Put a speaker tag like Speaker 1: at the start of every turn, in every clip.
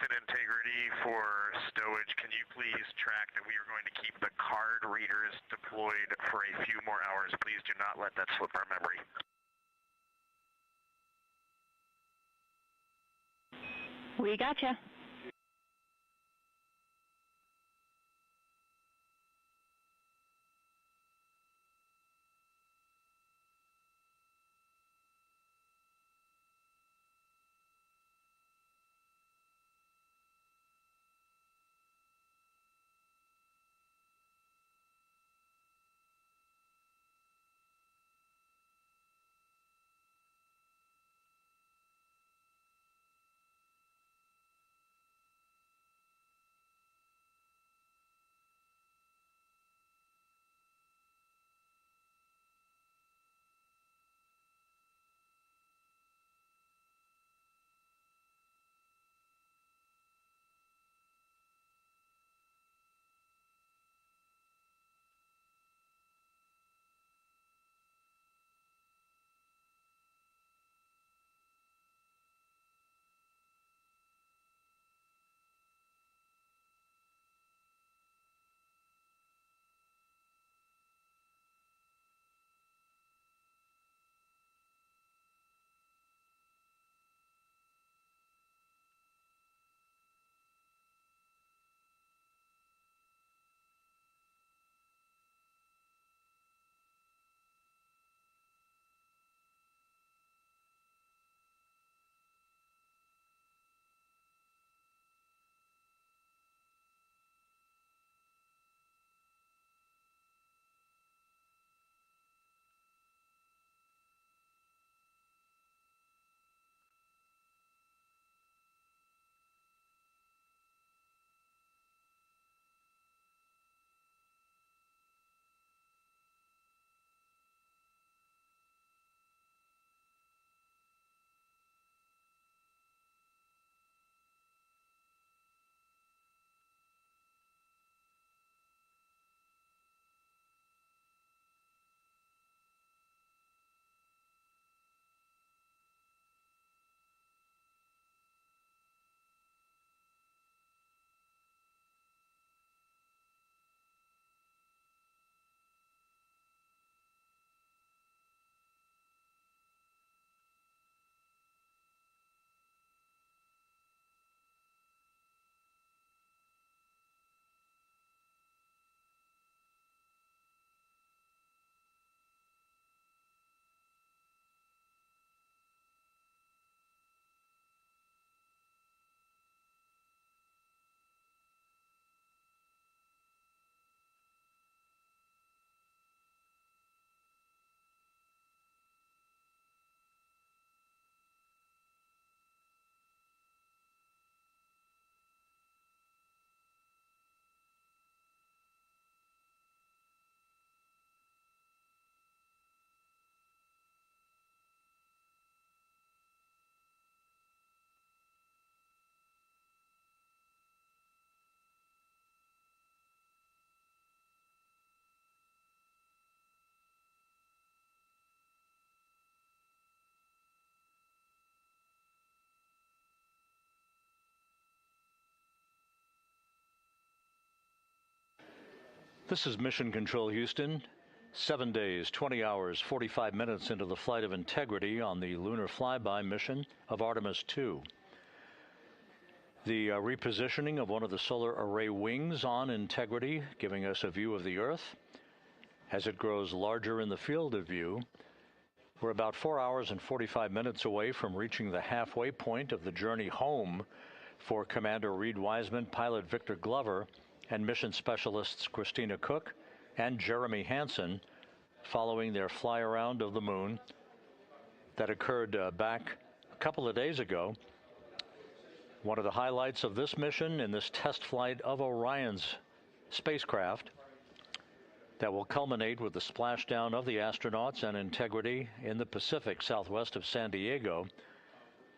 Speaker 1: Houston integrity for stowage. Can you please track that we are going to keep the card readers deployed for a few more hours? Please do not let that slip our memory.
Speaker 2: We gotcha.
Speaker 3: This is Mission Control Houston. 7 days, 20 hours, 45 minutes into the flight of integrity on the lunar flyby mission of Artemis 2. The repositioning of one of the solar array wings on integrity, giving us a view of the Earth. As it grows larger in the field of view, we're about 4 hours and 45 minutes away from reaching the halfway point of the journey home for Commander Reed Wiseman, pilot Victor Glover, and mission specialists Christina Cook and Jeremy Hansen, following their fly around of the moon that occurred back a couple of days ago. One of the highlights of this mission in this test flight of Orion's spacecraft that will culminate with the splashdown of the astronauts and integrity in the Pacific southwest of San Diego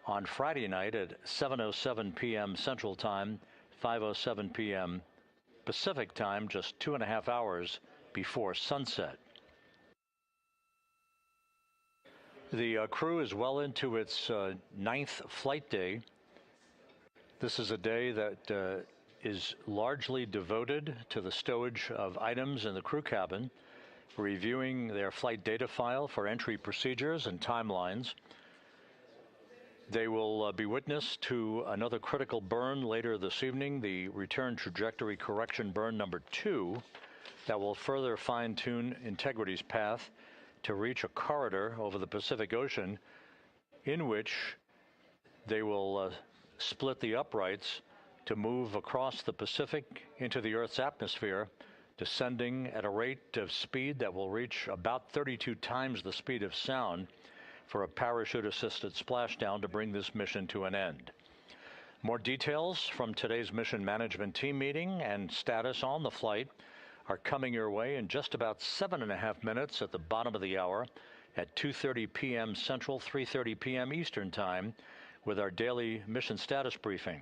Speaker 3: on Friday night at 7:07 p.m. Central Time, 5:07 p.m. Pacific Time, just 2.5 hours before sunset. The crew is well into its ninth flight day. This is a day that is largely devoted to the stowage of items in the crew cabin, reviewing their flight data file for entry procedures and timelines. They will be witness to another critical burn later this evening, the return trajectory correction burn number 2, that will further fine-tune Integrity's path to reach a corridor over the Pacific Ocean in which they will split the uprights to move across the Pacific into the Earth's atmosphere, descending at a rate of speed that will reach about 32 times the speed of sound for a parachute-assisted splashdown to bring this mission to an end. More details from today's mission management team meeting and status on the flight are coming your way in just about 7.5 minutes at the bottom of the hour at 2:30 p.m. Central, 3:30 p.m. Eastern Time with our daily mission status briefing.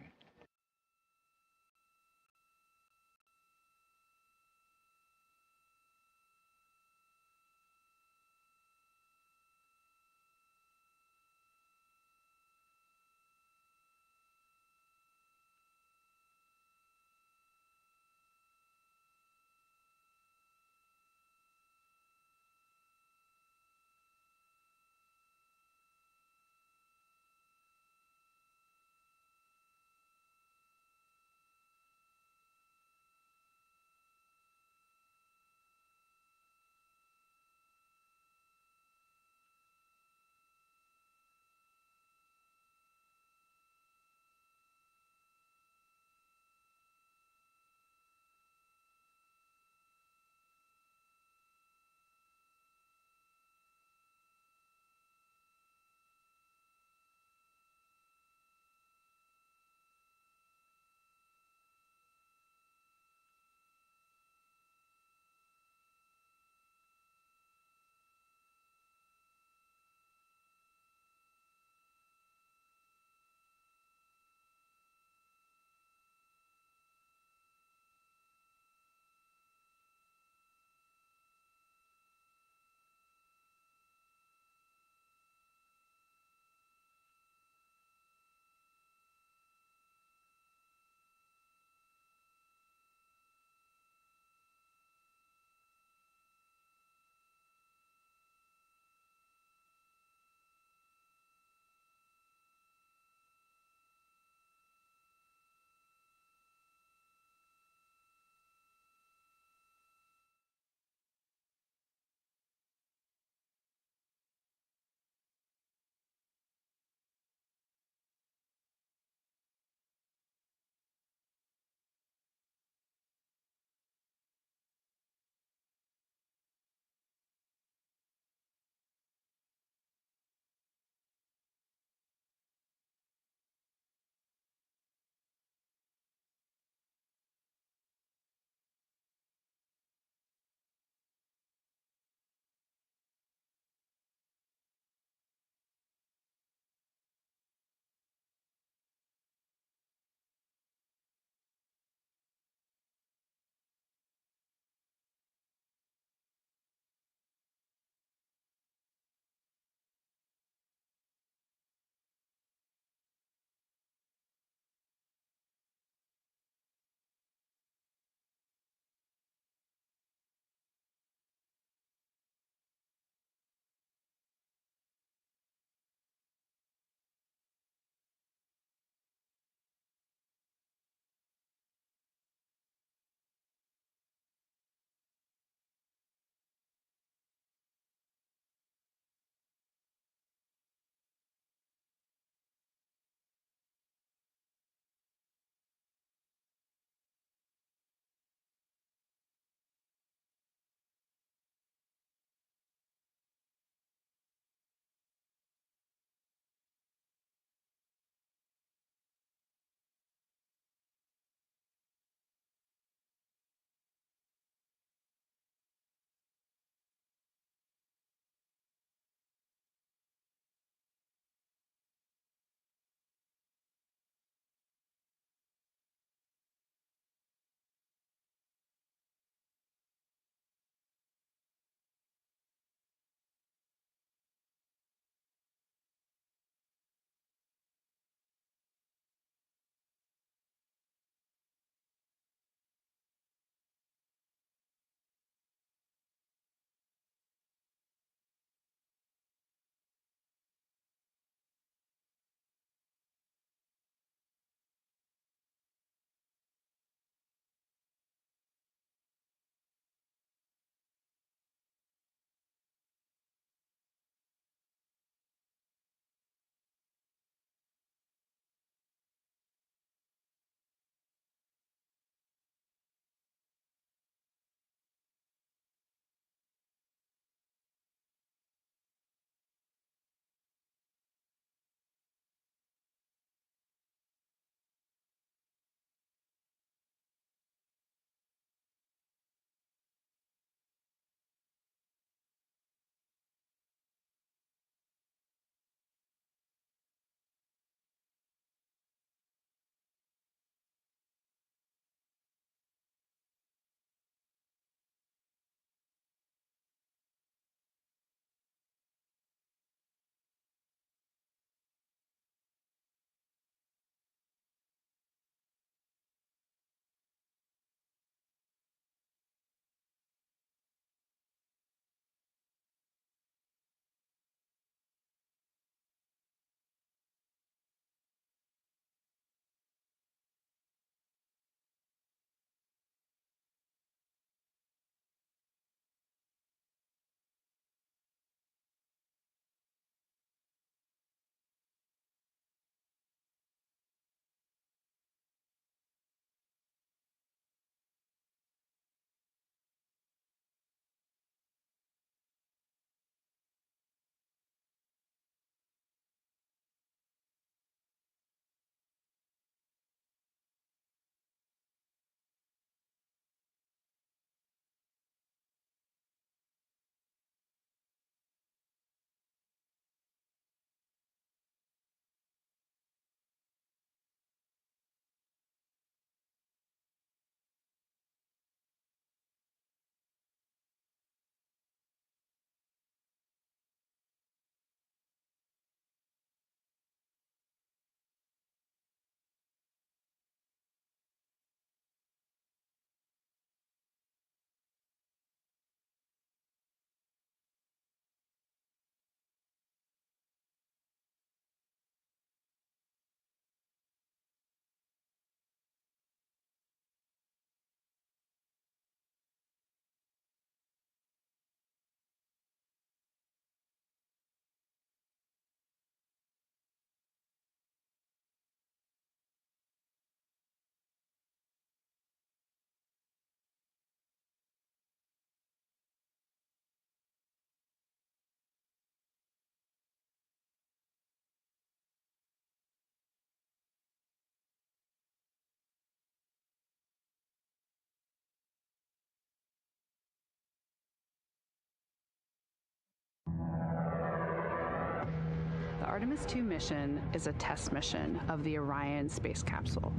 Speaker 4: Artemis II mission is a test mission of the Orion space capsule.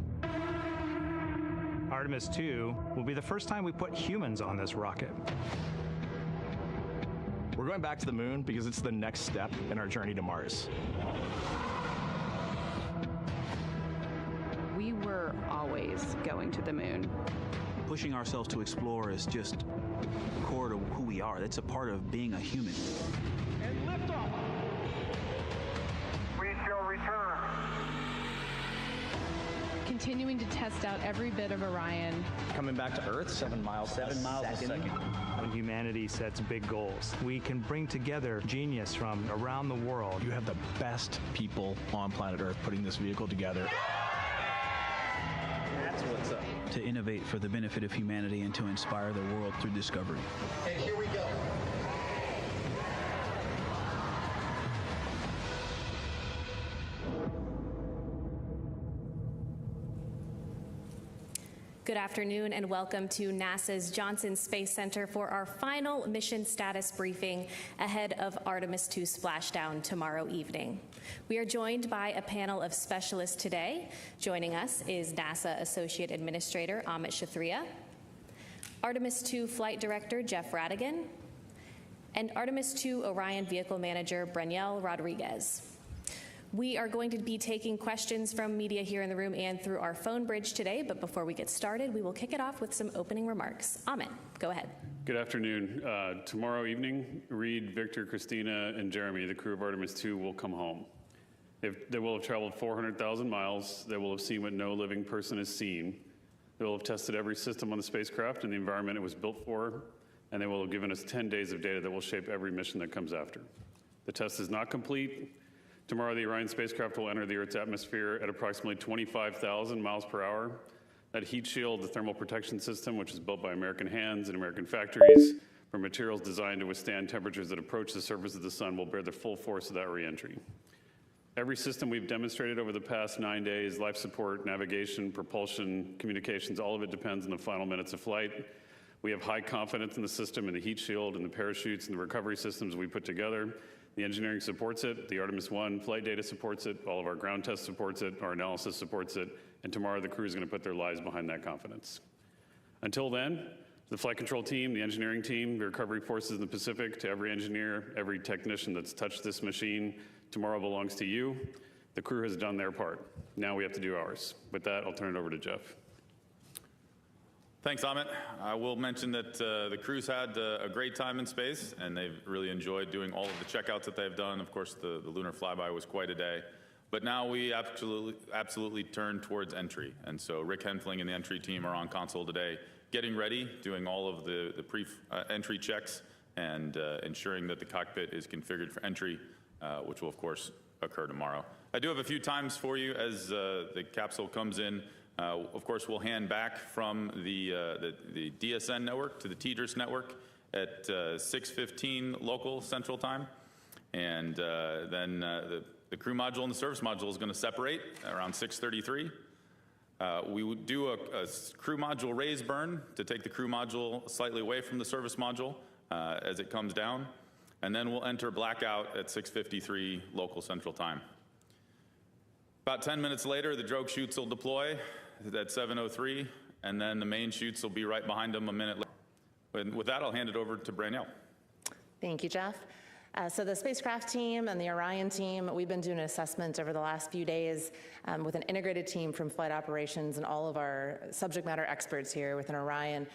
Speaker 5: Artemis II will be the first time we put humans on this rocket.
Speaker 6: We're going back to the moon because it's the next step in our journey to Mars.
Speaker 4: We were always going to the moon.
Speaker 7: Pushing ourselves to explore is just core to who we are. That's a part of being a human.
Speaker 8: And liftoff. We shall return.
Speaker 9: Continuing to test out every bit of Orion.
Speaker 10: Coming back to Earth, 7 miles a second.
Speaker 5: When humanity sets big goals, we can bring together genius from around the world.
Speaker 6: You have the best people on planet Earth putting this vehicle together.
Speaker 10: That's what's up.
Speaker 7: To innovate for the benefit of humanity and to inspire the world through discovery.
Speaker 10: And here we go.
Speaker 11: Good afternoon and welcome to NASA's Johnson Space Center for our final mission status briefing ahead of Artemis II splashdown tomorrow evening. We are joined by a panel of specialists today. Joining us is NASA Associate Administrator Amit Shathria, Artemis II Flight Director Jeff Radigan, and Artemis II Orion Vehicle Manager Breniel Rodriguez. We are going to be taking questions from media here in the room and through our phone bridge today, but before we get started, we will kick it off with some opening remarks. Amit, go ahead.
Speaker 12: Good afternoon. Tomorrow evening, Reed, Victor, Christina, and Jeremy, the crew of Artemis II, will come home. They will have traveled 400,000 miles. They will have seen what no living person has seen. They will have tested every system on the spacecraft and the environment it was built for, and they will have given us 10 days of data that will shape every mission that comes after. The test is not complete. Tomorrow, the Orion spacecraft will enter the Earth's atmosphere at approximately 25,000 miles per hour. That heat shield, the thermal protection system, which is built by American hands and American factories for materials designed to withstand temperatures that approach the surface of the sun, will bear the full force of that reentry. Every system we've demonstrated over the past 9 days, life support, navigation, propulsion, communications, all of it depends on the final minutes of flight. We have high confidence in the system and the heat shield and the parachutes and the recovery systems we put together. The engineering supports it, the Artemis I flight data supports it, all of our ground test supports it, our analysis supports it, and tomorrow the crew is going to put their lives behind that confidence. Until then, the flight control team, the engineering team, the recovery forces in the Pacific, to every engineer, every technician that's touched this machine, tomorrow belongs to you. The crew has done their part. Now we have to do ours. With that, I'll turn it over to Jeff.
Speaker 13: Thanks, Amit. I will mention that the crew's had a great time in space, and they've really enjoyed doing all of the checkouts that they've done. Of course, the lunar flyby was quite a day. But now we absolutely turn towards entry. And so Rick Henfling and the entry team are on console today, getting ready, doing all of the pre-entry checks, and ensuring that the cockpit is configured for entry, which will, of course, occur tomorrow. I do have a few times for you as the capsule comes in. Of course, we'll hand back from the DSN network to the TDRS network at 6:15 local Central Time. And then the crew module and the service module is going to separate around 6:33. We would do a crew module raise burn to take the crew module slightly away from the service module as it comes down. And then we'll enter blackout at 6:53 local Central Time. About 10 minutes later, the drogue chutes will deploy at 7:03, and then the main chutes will be right behind them a minute later. And with that, I'll hand it over to Branielle.
Speaker 14: Thank you, Jeff. So the spacecraft team and the Orion team, we've been doing an assessment over the last few days with an integrated team from flight operations and all of our subject matter experts here within Orion.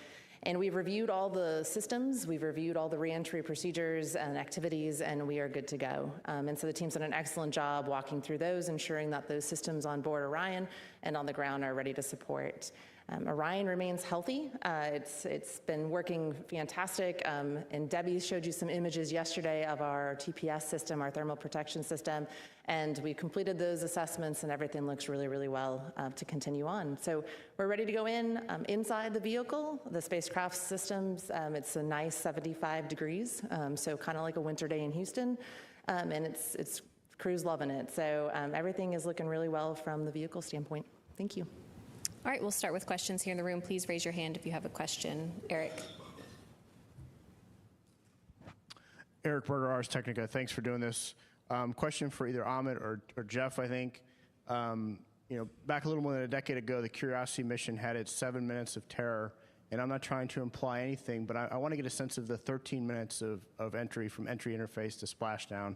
Speaker 14: And we've reviewed all the systems, we've reviewed all the reentry procedures and activities, and we are good to go. And so the team's done an excellent job walking through those, ensuring that those systems on board Orion and on the ground are ready to support. Orion remains healthy. It's been working fantastic. And Debbie showed you some images yesterday of our TPS system, our thermal protection system. And we completed those assessments and everything looks really, really well to continue on. So we're ready to go inside the vehicle, the spacecraft systems. It's a nice 75 degrees, so kind of like a winter day in Houston. And it's crew's loving it. So everything is looking really well from the vehicle standpoint. Thank you.
Speaker 11: All right, we'll start with questions here in the room. Please raise your hand if you have a question. Eric.
Speaker 15: Eric Berger, Ars Technica. Thanks for doing this. Question for either Amit or Jeff, I think. Back a little more than a decade ago, the Curiosity mission had its 7 minutes of terror. And I'm not trying to imply anything, but I want to get a sense of the 13 minutes of entry from entry interface to splashdown.